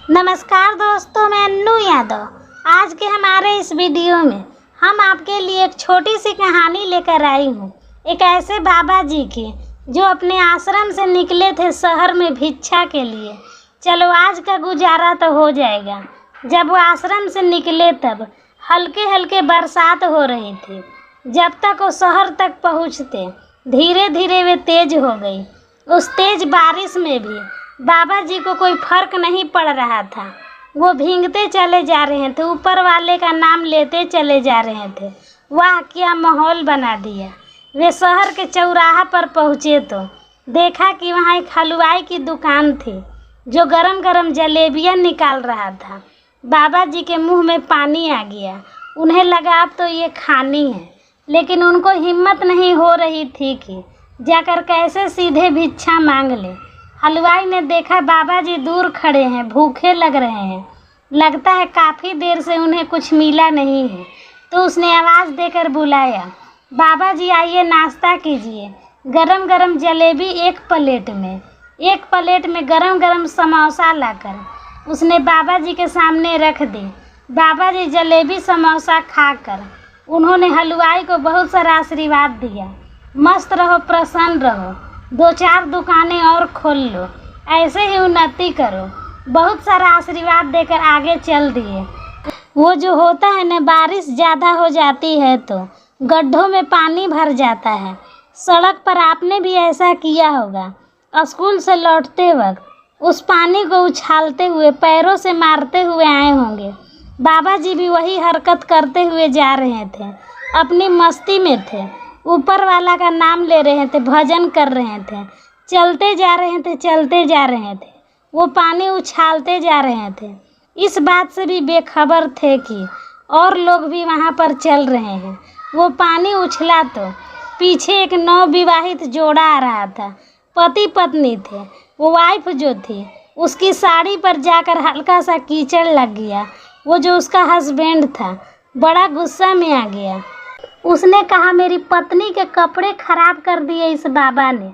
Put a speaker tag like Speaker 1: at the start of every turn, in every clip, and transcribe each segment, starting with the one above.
Speaker 1: नमस्कार दोस्तों, मैं अन्नू यादव। आज के हमारे इस वीडियो में हम आपके लिए एक छोटी सी कहानी लेकर आई हूँ। एक ऐसे बाबा जी की जो अपने आश्रम से निकले थे शहर में भिक्षा के लिए। चलो आज का गुजारा तो हो जाएगा। जब वो आश्रम से निकले तब हल्के हल्के बरसात हो रही थी। जब तक वो शहर तक पहुँचते धीरे धीरे वे तेज हो गई। उस तेज बारिश में भी बाबा जी को कोई फर्क नहीं पड़ रहा था। वो भीगते चले जा रहे थे, ऊपर वाले का नाम लेते चले जा रहे थे। वाह, क्या माहौल बना दिया। वे शहर के चौराहा पर पहुँचे तो देखा कि वहाँ एक हलवाई की दुकान थी जो गरम गरम जलेबियाँ निकाल रहा था। बाबा जी के मुंह में पानी आ गया। उन्हें लगा अब तो ये खानी है, लेकिन उनको हिम्मत नहीं हो रही थी कि जाकर कैसे सीधे भिक्षा मांग ले। हलवाई ने देखा बाबा जी दूर खड़े हैं, भूखे लग रहे हैं, लगता है काफ़ी देर से उन्हें कुछ मिला नहीं है। तो उसने आवाज़ देकर बुलाया, बाबा जी आइए नाश्ता कीजिए। गरम गरम जलेबी एक प्लेट में गरम गरम समोसा लाकर उसने बाबा जी के सामने रख दी। बाबा जी जलेबी समोसा खाकर उन्होंने हलवाई को बहुत सारा आशीर्वाद दिया। मस्त रहो, प्रसन्न रहो, 2-4 दुकानें और खोल लो, ऐसे ही उन्नति करो। बहुत सारा आशीर्वाद देकर आगे चल दिए। वो जो होता है ना, बारिश ज़्यादा हो जाती है तो गड्ढों में पानी भर जाता है। सड़क पर आपने भी ऐसा किया होगा। स्कूल से लौटते वक्त उस पानी को उछालते हुए पैरों से मारते हुए आए होंगे। बाबा जी भी वही हरकत करते हुए जा रहे थे, अपनी मस्ती में थे, ऊपर वाला का नाम ले रहे थे, भजन कर रहे थे, चलते जा रहे थे। वो पानी उछालते जा रहे थे। इस बात से भी बेखबर थे कि और लोग भी वहाँ पर चल रहे हैं। वो पानी उछला तो पीछे एक नवविवाहित जोड़ा आ रहा था। पति पत्नी थे। वो वाइफ जो थी उसकी साड़ी पर जाकर हल्का सा कीचड़ लग गया। वो जो उसका हस्बैंड था बड़ा गुस्सा में आ गया। उसने कहा, मेरी पत्नी के कपड़े खराब कर दिए इस बाबा ने।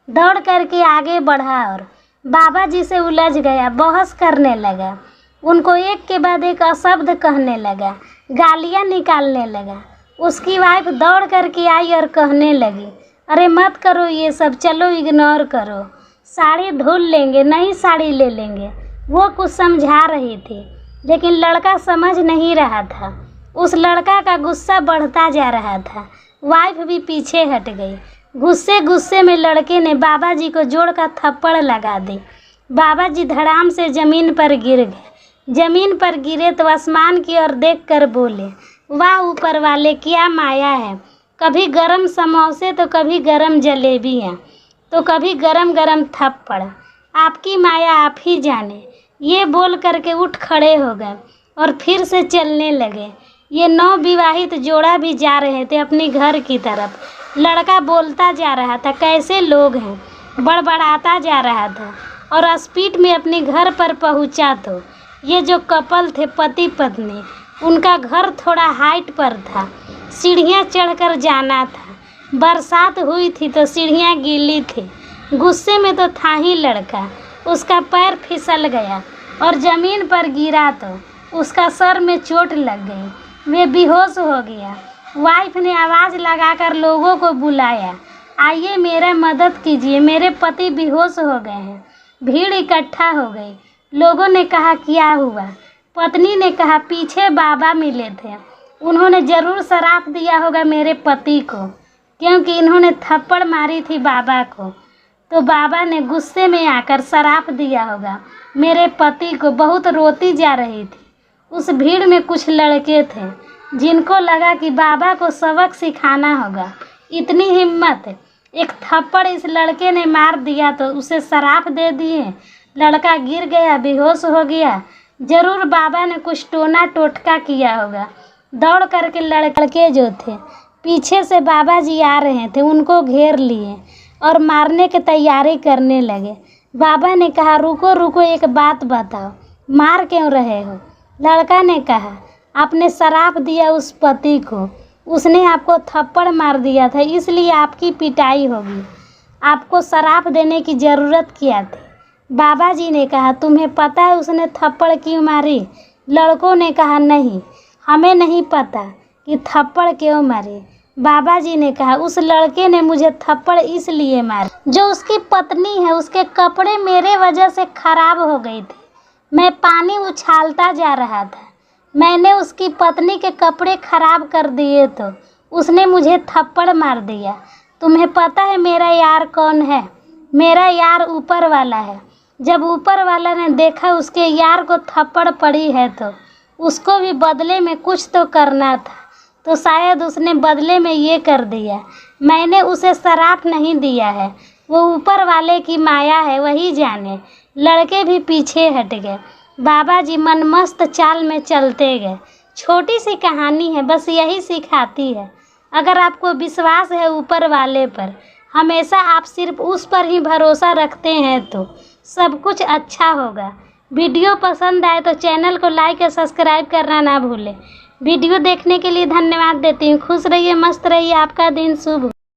Speaker 1: दौड़ करके आगे बढ़ा और बाबा जी से उलझ गया, बहस करने लगा। उनको एक के बाद एक अशब्द कहने लगा, गालियाँ निकालने लगा। उसकी वाइफ दौड़ करके आई और कहने लगी, अरे मत करो ये सब, चलो इग्नोर करो, साड़ी धुल लेंगे, नई साड़ी ले लेंगे। वो कुछ समझा रही थी, लेकिन लड़का समझ नहीं रहा था। उस लड़का का गुस्सा बढ़ता जा रहा था। वाइफ भी पीछे हट गई। गुस्से गुस्से में लड़के ने बाबा जी को जोड़ का थप्पड़ लगा दी। बाबा जी धड़ाम से ज़मीन पर गिर गए। ज़मीन पर गिरे तो आसमान की ओर देखकर बोले, वाह ऊपर वाले, क्या माया है। कभी गरम समोसे तो कभी गरम जलेबियाँ, तो कभी गरम गरम थप्पड़। आपकी माया आप ही जाने। ये बोल करके उठ खड़े हो गए और फिर से चलने लगे। ये नवविवाहित जोड़ा भी जा रहे थे अपनी घर की तरफ। लड़का बोलता जा रहा था, कैसे लोग हैं, बड़बड़ाता जा रहा था और स्पीड में अपने घर पर पहुंचा तो ये जो कपल थे पति पत्नी, उनका घर थोड़ा हाइट पर था, सीढ़ियाँ चढ़कर जाना था। बरसात हुई थी तो सीढ़ियाँ गीली थी। गुस्से में तो था ही लड़का, उसका पैर फिसल गया और ज़मीन पर गिरा तो उसका सर में चोट लग गई। वे बेहोश हो गया। वाइफ ने आवाज़ लगाकर लोगों को बुलाया, आइए मेरा मदद कीजिए, मेरे पति बेहोश हो गए हैं। भीड़ इकट्ठा हो गई। लोगों ने कहा, क्या हुआ? पत्नी ने कहा, पीछे बाबा मिले थे, उन्होंने ज़रूर श्राप दिया होगा मेरे पति को, क्योंकि इन्होंने थप्पड़ मारी थी बाबा को, तो बाबा ने गुस्से में आकर श्राप दिया होगा मेरे पति को। बहुत रोती जा रही थी। उस भीड़ में कुछ लड़के थे जिनको लगा कि बाबा को सबक सिखाना होगा। इतनी हिम्मत, एक थप्पड़ इस लड़के ने मार दिया तो उसे श्राप दे दिए। लड़का गिर गया, बेहोश हो गया। ज़रूर बाबा ने कुछ टोना टोटका किया होगा। दौड़ करके लड़के जो थे पीछे से बाबा जी आ रहे थे, उनको घेर लिए और मारने की तैयारी करने लगे। बाबा ने कहा, रुको रुको, एक बात बताओ, मार क्यों रहे हो? लड़का ने कहा, आपने श्राप दिया उस पति को, उसने आपको थप्पड़ मार दिया था, इसलिए आपकी पिटाई होगी। आपको श्राप देने की ज़रूरत क्या थी? बाबा जी ने कहा, तुम्हें पता है उसने थप्पड़ क्यों मारी? लड़कों ने कहा, नहीं, हमें नहीं पता कि थप्पड़ क्यों मारी। बाबा जी ने कहा, उस लड़के ने मुझे थप्पड़ इसलिए मारा, जो उसकी पत्नी है उसके कपड़े मेरे वजह से खराब हो गई थी। मैं पानी उछालता जा रहा था, मैंने उसकी पत्नी के कपड़े खराब कर दिए तो उसने मुझे थप्पड़ मार दिया। तुम्हें पता है मेरा यार कौन है? मेरा यार ऊपर वाला है। जब ऊपर वाला ने देखा उसके यार को थप्पड़ पड़ी है तो उसको भी बदले में कुछ तो करना था, तो शायद उसने बदले में ये कर दिया। मैंने उसे श्राप नहीं दिया है, वो ऊपर वाले की माया है, वही जाने। लड़के भी पीछे हट गए। बाबा जी मनमस्त चाल में चलते गए। छोटी सी कहानी है, बस यही सिखाती है, अगर आपको विश्वास है ऊपर वाले पर, हमेशा आप सिर्फ उस पर ही भरोसा रखते हैं तो सब कुछ अच्छा होगा। वीडियो पसंद आए तो चैनल को लाइक और सब्सक्राइब करना ना भूलें। वीडियो देखने के लिए धन्यवाद देती हूँ। खुश रहिए, मस्त रहिए, आपका दिन शुभ हो।